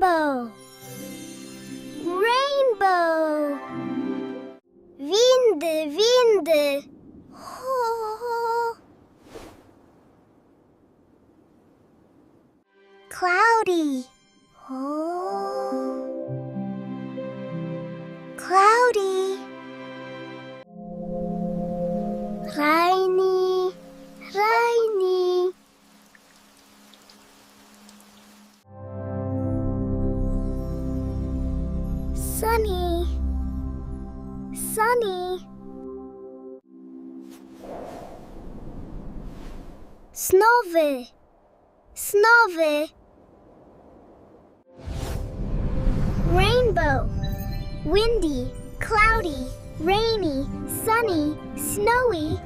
rainbow, rainbow. Wind, wind. Cloudy. Cloudy. Rainy, rainy. Sunny, sunny. Snowy, snowy. Rainbow, windy, cloudy, rainy, sunny, snowy.